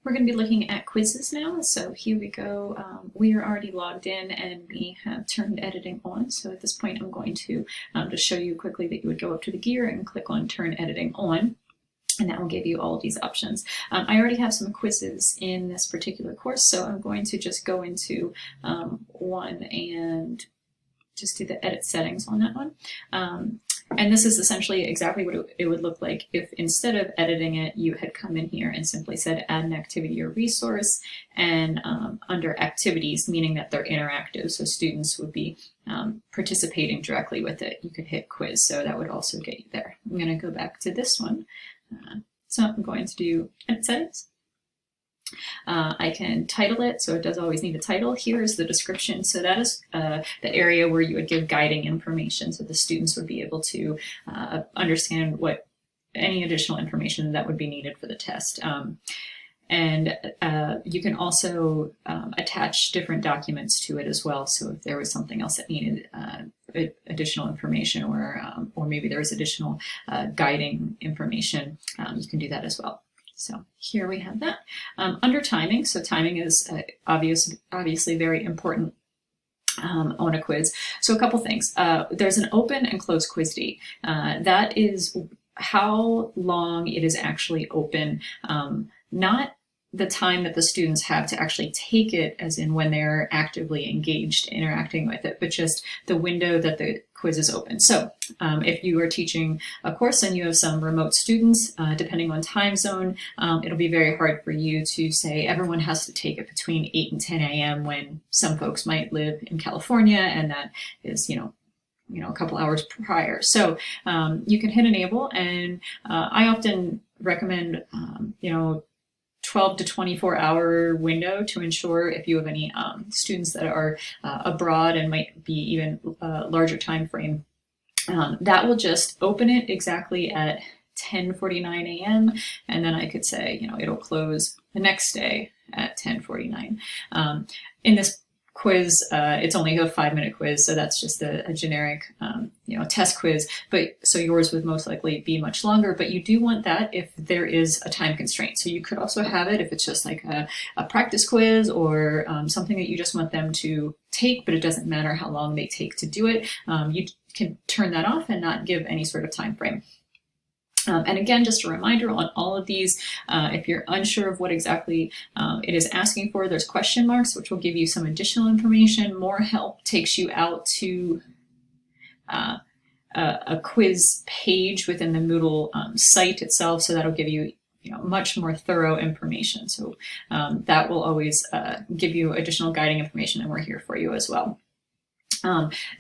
We're going to be looking at quizzes now, so here we go. We are already logged in and we have turned editing on, so at this point I'm going to just show you quickly that you would go up to the gear and click on turn editing on, and that will give you all of these options. I already have some quizzes in this particular course, so I'm going to just go into one and just do the edit settings on that one. And this is essentially exactly what it would look like if instead of editing it, you had come in here and simply said add an activity or resource, and under activities, meaning that they're interactive, so students would be participating directly with it, you could hit quiz, so that would also get you there. I'm going to go back to this one. So I'm going to do edit settings. I can title it, so it does always need a title. Here is the description, so that is the area where you would give guiding information, so the students would be able to understand what any additional information that would be needed for the test. And you can also attach different documents to it as well, so if there was something else that needed additional information, or maybe there was additional guiding information, you can do that as well. So here we have that. Under timing, so timing is obviously very important on a quiz. So a couple things. There's an open and closed quiz date. That is how long it is actually open, not the time that the students have to actually take it, as in when they're actively engaged interacting with it, but just the window that the quiz is open. So if you are teaching a course and you have some remote students, depending on time zone, it'll be very hard for you to say everyone has to take it between 8 and 10 a.m. when some folks might live in California, and that is, you know, a couple hours prior. So you can hit enable, and I often recommend, 12 to 24 hour window to ensure if you have any students that are abroad and might be even a larger time frame. That will just open it exactly at 10:49 a.m. and then I could say, it'll close the next day at 10:49. In this quiz, it's only a 5-minute quiz, so that's just a generic, test quiz. But so yours would most likely be much longer. But you do want that if there is a time constraint. So you could also have it if it's just like a practice quiz or something that you just want them to take, but it doesn't matter how long they take to do it. You can turn that off and not give any sort of time frame. And again, just a reminder on all of these, if you're unsure of what exactly it is asking for, there's question marks, which will give you some additional information. More help takes you out to a quiz page within the Moodle site itself, so that'll give you much more thorough information. So that will always give you additional guiding information, and we're here for you as well.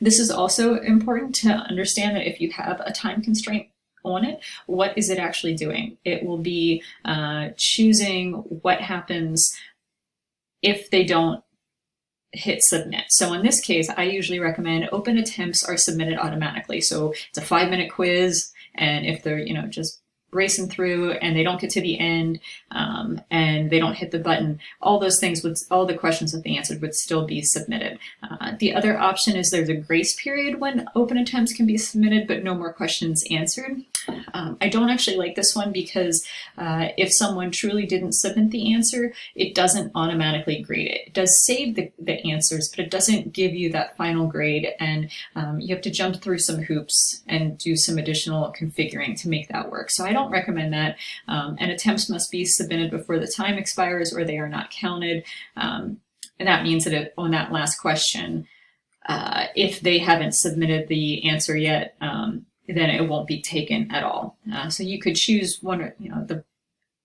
This is also important to understand that if you have a time constraint on it, what is it actually doing? It will be choosing what happens if they don't hit submit. So in this case, I usually recommend open attempts are submitted automatically. So it's a 5-minute quiz, and if they're just racing through and they don't get to the end and they don't hit the button, all those things all the questions that they answered would still be submitted. The other option is there's a grace period when open attempts can be submitted, but no more questions answered. I don't actually like this one because if someone truly didn't submit the answer, it doesn't automatically grade it. It does save the answers, but it doesn't give you that final grade, and you have to jump through some hoops and do some additional configuring to make that work. So I don't recommend that, and attempts must be submitted before the time expires or they are not counted. And that means that on that last question, if they haven't submitted the answer yet, then it won't be taken at all. So you could choose one, the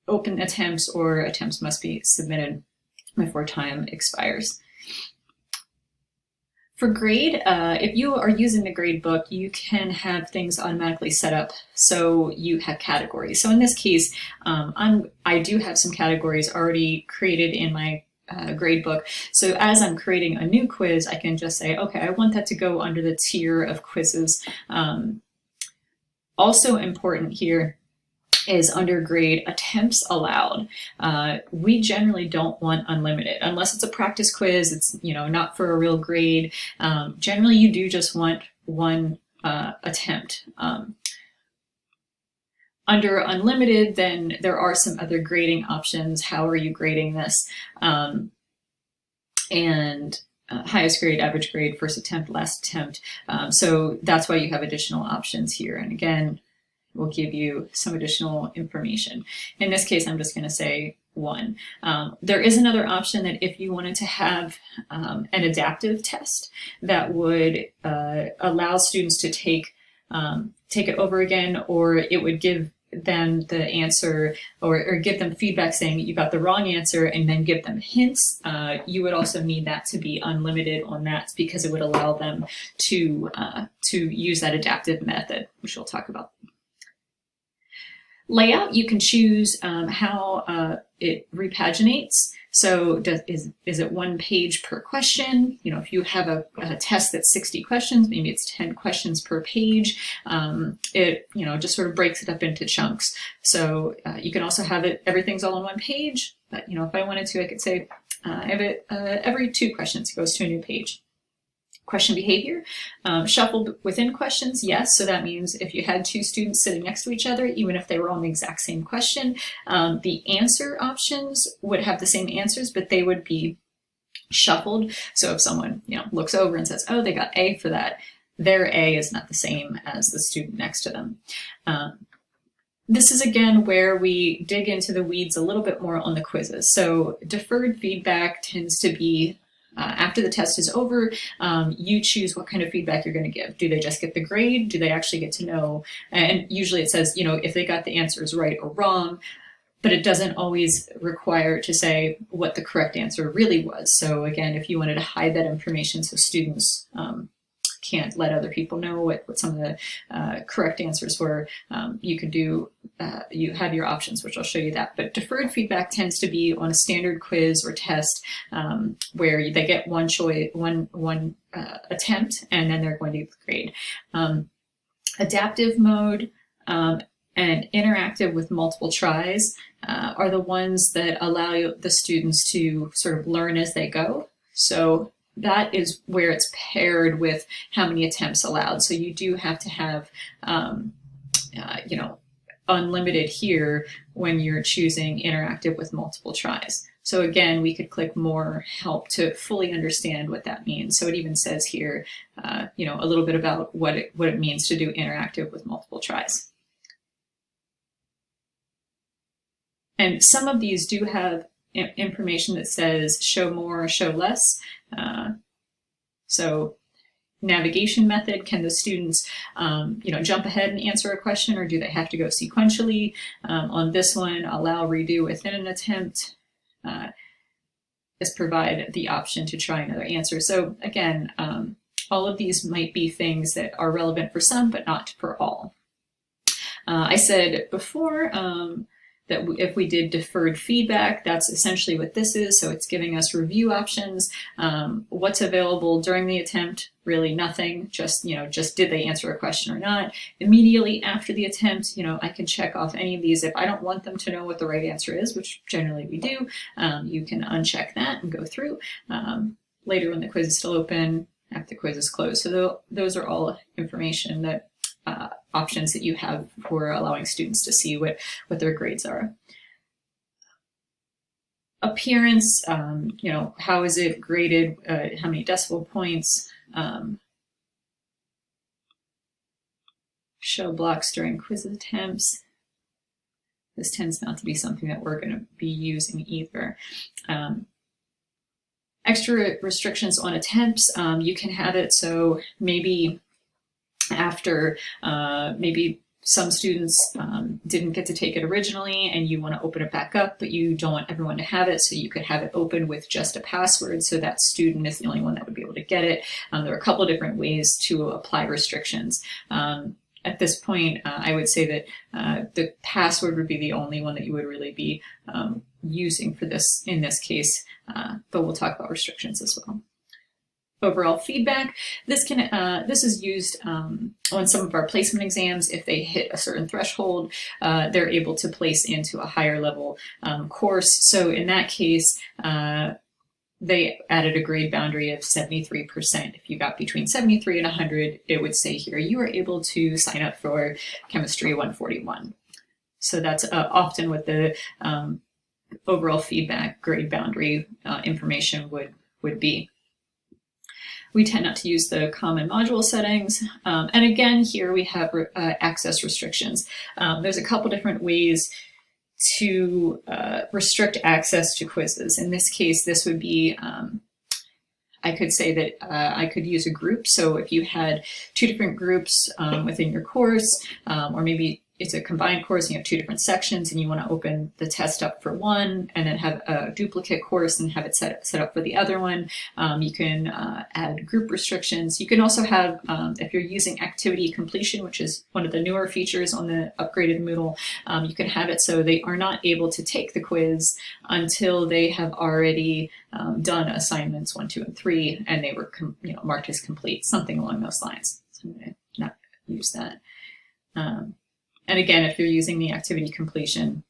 open attempts or attempts must be submitted before time expires. For grade, if you are using the grade book, you can have things automatically set up so you have categories. So in this case, I do have some categories already created in my grade book. So as I'm creating a new quiz, I can just say, okay, I want that to go under the tier of quizzes. Also important here is under grade attempts allowed. We generally don't want unlimited unless it's a practice quiz. It's not for a real grade. Generally, you do just want one attempt. Under unlimited, then there are some other grading options. How are you grading this? And highest grade, average grade, first attempt, last attempt. So that's why you have additional options here. And again, we'll give you some additional information. In this case, I'm just going to say 1. There is another option that if you wanted to have an adaptive test that would allow students to take it over again, or it would give them the answer or give them feedback saying you got the wrong answer and then give them hints, you would also need that to be unlimited on that because it would allow them to use that adaptive method, which we'll talk about. Layout, you can choose how it repaginates. So is it 1 page per question? You know, if you have a test that's 60 questions, maybe it's 10 questions per page. It, you know, just sort of breaks it up into chunks. So you can also have it, everything's all on 1 page, but you know, if I wanted to, I could say every 2 questions it goes to a new page. Question behavior, shuffled within questions, yes. So that means if you had 2 students sitting next to each other, even if they were on the exact same question, the answer options would have the same answers, but they would be shuffled. So if someone, you know, looks over and says, oh, they got A for that, their A is not the same as the student next to them. This is again where we dig into the weeds a little bit more on the quizzes. So deferred feedback tends to be after the test is over, you choose what kind of feedback you're going to give. Do they just get the grade? Do they actually get to know? And usually it says, you know, if they got the answers right or wrong, but it doesn't always require to say what the correct answer really was. So again, if you wanted to hide that information so students can't let other people know what some of the correct answers were, you could do, you have your options, which I'll show you that. But deferred feedback tends to be on a standard quiz or test where they get one choice, one attempt, and then they're going to grade. Adaptive mode and interactive with multiple tries are the ones that allow the students to sort of learn as they go. So that is where it's paired with how many attempts allowed. So you do have to have, you know, unlimited here when you're choosing interactive with multiple tries. So again, we could click more help to fully understand what that means. So it even says here, you know, a little bit about what it means to do interactive with multiple tries. And some of these do have information that says show more, show less. So navigation method, can the students you know, jump ahead and answer a question, or do they have to go sequentially? On this one, allow redo within an attempt. Is provide the option to try another answer. So again, all of these might be things that are relevant for some, but not for all. I said before that if we did deferred feedback, that's essentially what this is. So it's giving us review options. What's available during the attempt? Really nothing. Just, you know, just did they answer a question or not? Immediately after the attempt, you know, I can check off any of these. If I don't want them to know what the right answer is, which generally we do, you can uncheck that and go through. Later when the quiz is still open, after the quiz is closed. So those are all information that options that you have for allowing students to see what their grades are. Appearance, you know, how is it graded, how many decimal points, show blocks during quiz attempts. This tends not to be something that we're going to be using either. Extra restrictions on attempts, you can have it so maybe after maybe some students didn't get to take it originally and you want to open it back up, but you don't want everyone to have it, so you could have it open with just a password so that student is the only one that would be able to get it. There are a couple of different ways to apply restrictions. At this point, I would say that the password would be the only one that you would really be using for this in this case, but we'll talk about restrictions as well. Overall feedback, this is used on some of our placement exams. If they hit a certain threshold, they're able to place into a higher level course. So in that case, they added a grade boundary of 73%. If you got between 73 and 100, it would say here, you are able to sign up for Chemistry 141. So that's often what the overall feedback grade boundary information would be. We tend not to use the common module settings. And again, here we have access restrictions. There's a couple different ways to restrict access to quizzes. In this case, this would be, I could say that I could use a group. So if you had two different groups within your course, or maybe it's a combined course and you have two different sections and you want to open the test up for one and then have a duplicate course and have it set up for the other one, you can add group restrictions. You can also have, if you're using activity completion, which is one of the newer features on the upgraded Moodle, you can have it so they are not able to take the quiz until they have already done assignments 1, 2, and 3, and they were marked as complete, something along those lines. So I'm going to not use that. And again, if you're using the activity completion,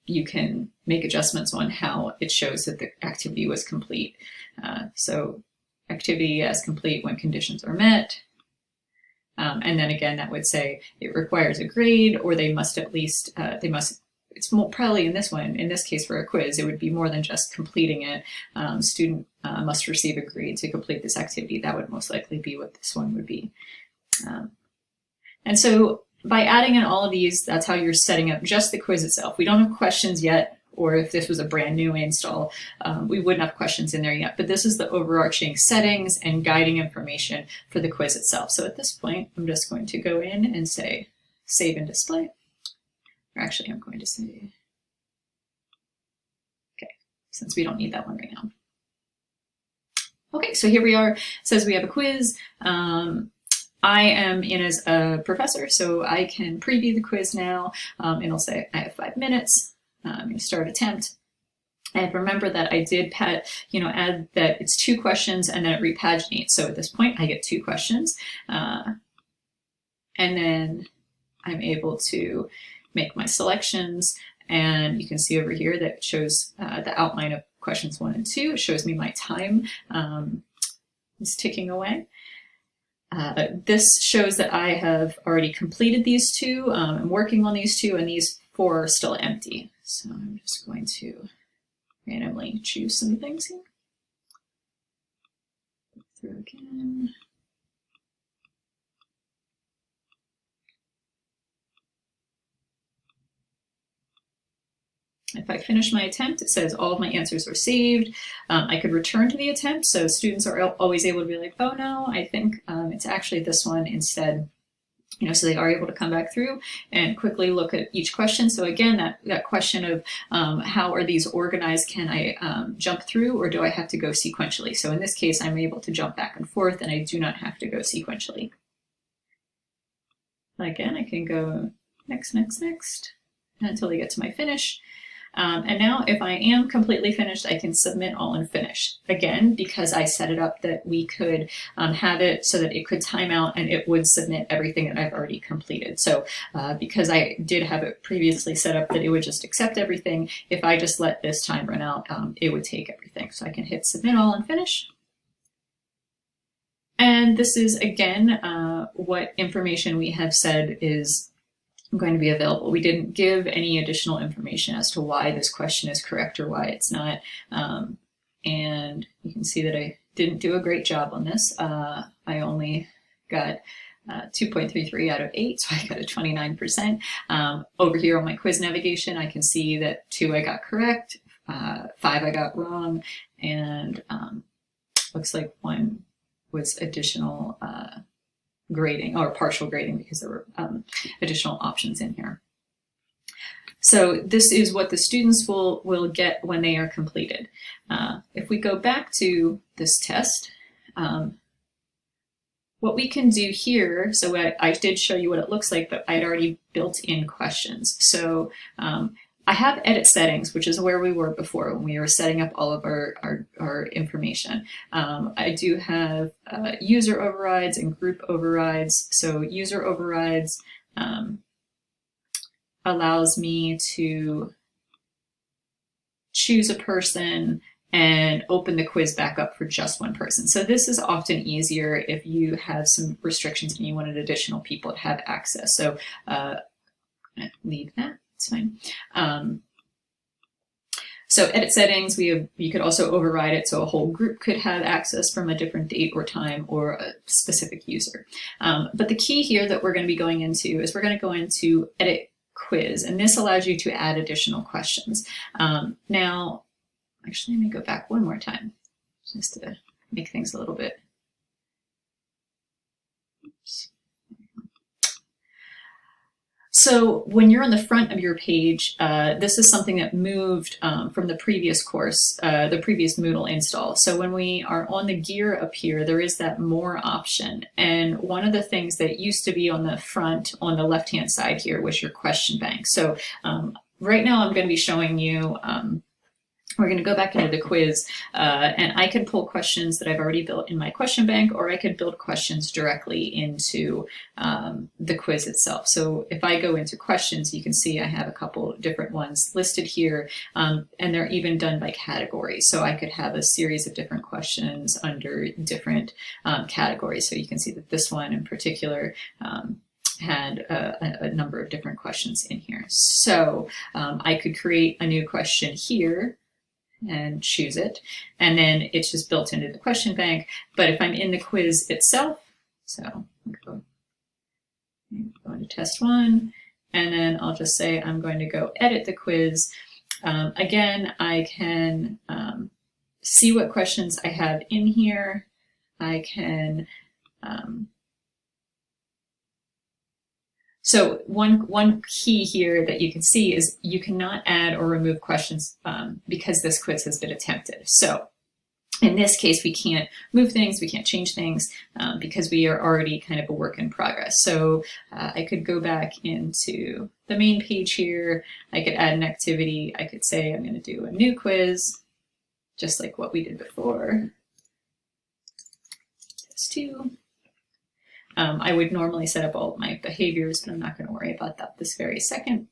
you can make adjustments on how it shows that the activity was complete. So activity as complete when conditions are met. And then again, that would say it requires a grade, or they must at least, it's more probably in this case for a quiz, it would be more than just completing it. Student must receive a grade to complete this activity. That would most likely be what this one would be. And so by adding in all of these, that's how you're setting up just the quiz itself. We don't have questions yet, or if this was a brand new install, we wouldn't have questions in there yet, but this is the overarching settings and guiding information for the quiz itself. So at this point, I'm just going to go in and say, save and display. Or actually, I'm going to say, okay, since we don't need that one right now. Okay, so here we are. It says we have a quiz. I am in as a professor, so I can preview the quiz now. And it'll say I have 5 minutes. I'm going to start attempt. And remember that I did add that it's 2 questions and then it repaginates. So at this point, I get 2 questions. And then I'm able to make my selections. And you can see over here that it shows the outline of questions 1 and 2. It shows me my time is ticking away. This shows that I have already completed these 2. I'm working on these 2, and these 4 are still empty. So I'm just going to randomly choose some things here. Go through again. If I finish my attempt, it says all of my answers are saved. I could return to the attempt, so students are always able to be like, oh no, I think it's actually this one instead. So they are able to come back through and quickly look at each question. So again, that question of how are these organized, can I jump through, or do I have to go sequentially? So in this case, I'm able to jump back and forth, and I do not have to go sequentially. Again, I can go next, next, next, until I get to my finish. And now if I am completely finished, I can submit all and finish. Again, because I set it up that we could have it so that it could time out and it would submit everything that I've already completed. So because I did have it previously set up that it would just accept everything, if I just let this time run out, it would take everything. So I can hit submit all and finish. And this is, again, what information we have said is going to be available. We didn't give any additional information as to why this question is correct or why it's not. And you can see that I didn't do a great job on this. I only got 2.33 out of 8, so I got a 29%. Over here on my quiz navigation, I can see that 2 I got correct, 5 I got wrong, and looks like 1 was additional grading or partial grading because there were additional options in here. So this is what the students will get when they are completed. If we go back to this test, what we can do here, so I did show you what it looks like, but I'd already built in questions. So I have edit settings, which is where we were before when we were setting up all of our information. I do have user overrides and group overrides. So user overrides allows me to choose a person and open the quiz back up for just one person. So this is often easier if you have some restrictions and you wanted additional people to have access. So going to leave that. It's fine. So edit settings, you could also override it so a whole group could have access from a different date or time or a specific user. But the key here that we're going to be going into is we're going to go into edit quiz, and this allows you to add additional questions. Now, actually, let me go back one more time just to make things a little bit. Oops. So when you're on the front of your page, this is something that moved from the previous course, the previous Moodle install. So when we are on the gear up here, there is that more option. And one of the things that used to be on the front, on the left-hand side here, was your question bank. So right now I'm going to be showing you, we're going to go back into the quiz, and I can pull questions that I've already built in my question bank, or I could build questions directly into the quiz itself. So if I go into questions, you can see I have a couple different ones listed here, and they're even done by category. So I could have a series of different questions under different categories. So you can see that this one in particular had a number of different questions in here. So I could create a new question here and choose it, and then it's just built into the question bank. But if I'm in the quiz itself, so go into test one, and then I'll just say I'm going to go edit the quiz. Again, I can see what questions I have in here. I can so one key here that you can see is you cannot add or remove questions because this quiz has been attempted. So in this case, we can't move things, we can't change things because we are already kind of a work in progress. So I could go back into the main page here. I could add an activity. I could say I'm going to do a new quiz, just like what we did before. Test 2. I would normally set up all of my behaviors, but I'm not going to worry about that this very second.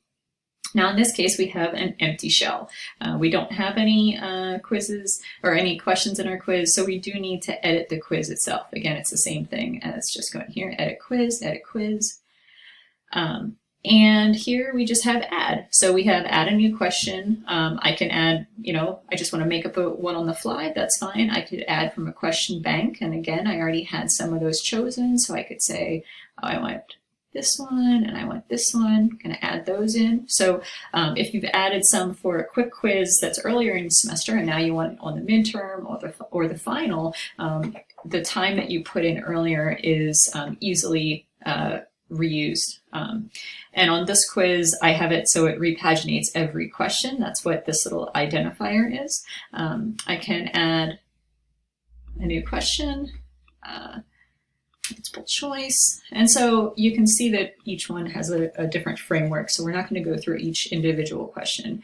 Now, in this case, we have an empty shell. We don't have any quizzes or any questions in our quiz, so we do need to edit the quiz itself. Again, it's the same thing as just going here, edit quiz, edit quiz. And here we just have add. So we have add a new question. I can add, I just want to make up one on the fly. That's fine. I could add from a question bank. And again, I already had some of those chosen. So I could say, oh, I want this one and I want this one. I'm going to add those in. So if you've added some for a quick quiz that's earlier in the semester and now you want it on the midterm or the final, the time that you put in earlier is easily reused. And on this quiz, I have it so it repaginates every question. That's what this little identifier is. I can add a new question, multiple choice. And so you can see that each one has a different framework. So we're not going to go through each individual question.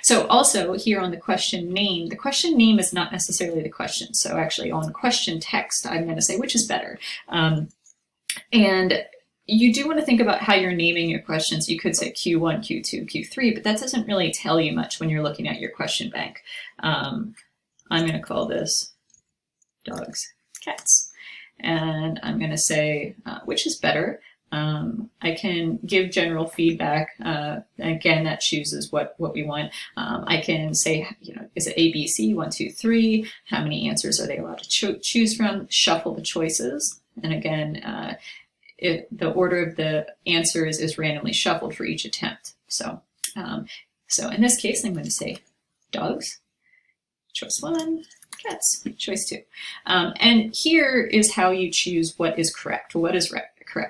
So also here on the question name is not necessarily the question. So actually on question text, I'm going to say which is better. And you do want to think about how you're naming your questions. You could say Q1, Q2, Q3, but that doesn't really tell you much when you're looking at your question bank. I'm going to call this dogs, cats. And I'm going to say which is better. I can give general feedback. Again, that chooses what we want. I can say, is it A, B, C, 1, 2, 3? How many answers are they allowed to choose from? Shuffle the choices. And again, the order of the answers is randomly shuffled for each attempt. So in this case, I'm going to say dogs, choice 1, cats, choice 2. And here is how you choose what is correct, what is correct.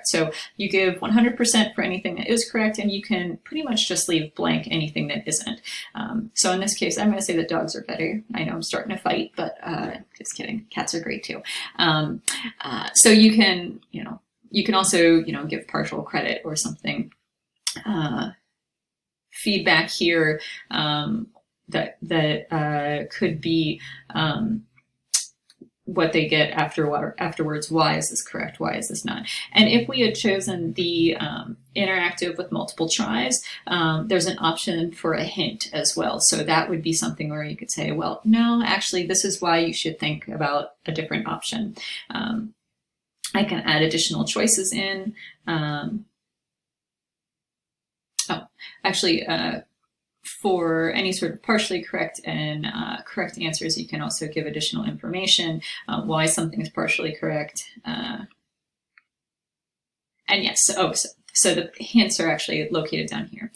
So you give 100% for anything that is correct, and you can pretty much just leave blank anything that isn't. So in this case, I'm going to say that dogs are better. I know I'm starting to fight, but just kidding. Cats are great too. So you can also, give partial credit or something. Feedback here that could be what they get afterwards. Why is this correct? Why is this not? And if we had chosen the interactive with multiple tries, there's an option for a hint as well. So that would be something where you could say, well, no, actually, this is why you should think about a different option. I can add additional choices in. For any sort of partially correct and correct answers, you can also give additional information, why something is partially correct. And yes, so the hints are actually located down here.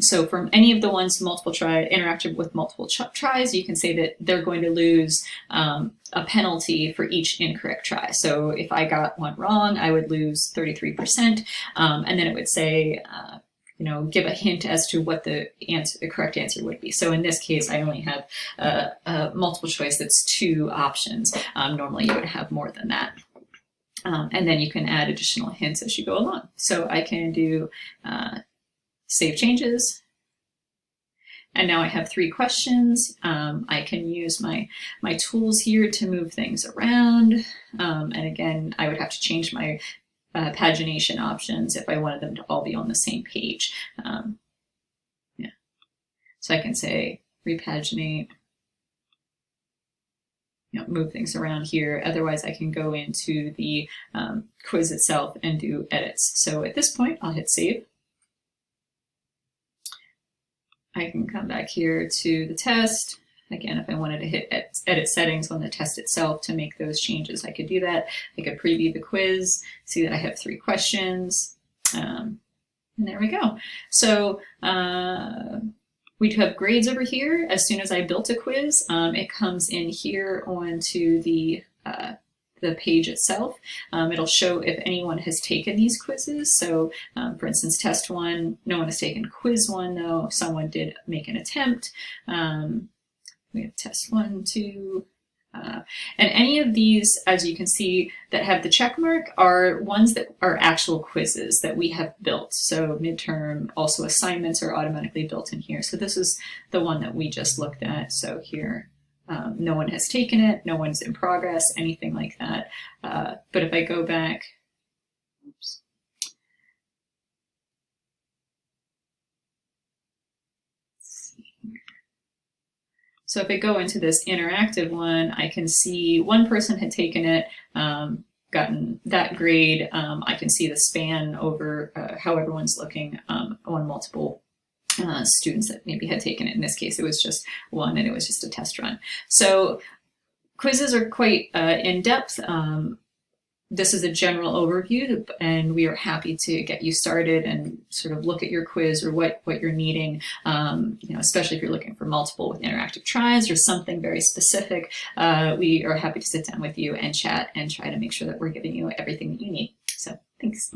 So from any of the ones interacted with multiple tries, you can say that they're going to lose a penalty for each incorrect try. So if I got one wrong, I would lose 33%, and then it would say, give a hint as to what the correct answer would be. So in this case, I only have a multiple choice that's 2 options. Normally you would have more than that. And then you can add additional hints as you go along. So I can do save changes. And now I have 3 questions. I can use my tools here to move things around. And again, I would have to change my pagination options if I wanted them to all be on the same page. Yeah. So I can say repaginate, move things around here. Otherwise, I can go into the quiz itself and do edits. So at this point, I'll hit save. I can come back here to the test. Again, if I wanted to hit edit settings on the test itself to make those changes, I could do that. I could preview the quiz, see that I have 3 questions, and there we go. So we do have grades over here. As soon as I built a quiz, it comes in here onto the page itself. It'll show if anyone has taken these quizzes. So for instance, test 1, no one has taken quiz 1 though. Someone did make an attempt. We have test 1, 2, and any of these, as you can see, that have the check mark are ones that are actual quizzes that we have built. So midterm, also assignments are automatically built in here. So this is the one that we just looked at. So here, no one has taken it, no one's in progress, anything like that. But if I go back, oops. So if I go into this interactive one, I can see one person had taken it, gotten that grade. I can see the span over how everyone's looking on multiple students that maybe had taken it. In this case, it was just one and it was just a test run. So quizzes are quite in-depth. This is a general overview, and we are happy to get you started and sort of look at your quiz or what you're needing, especially if you're looking for multiple with interactive tries or something very specific. We are happy to sit down with you and chat and try to make sure that we're giving you everything that you need. So thanks.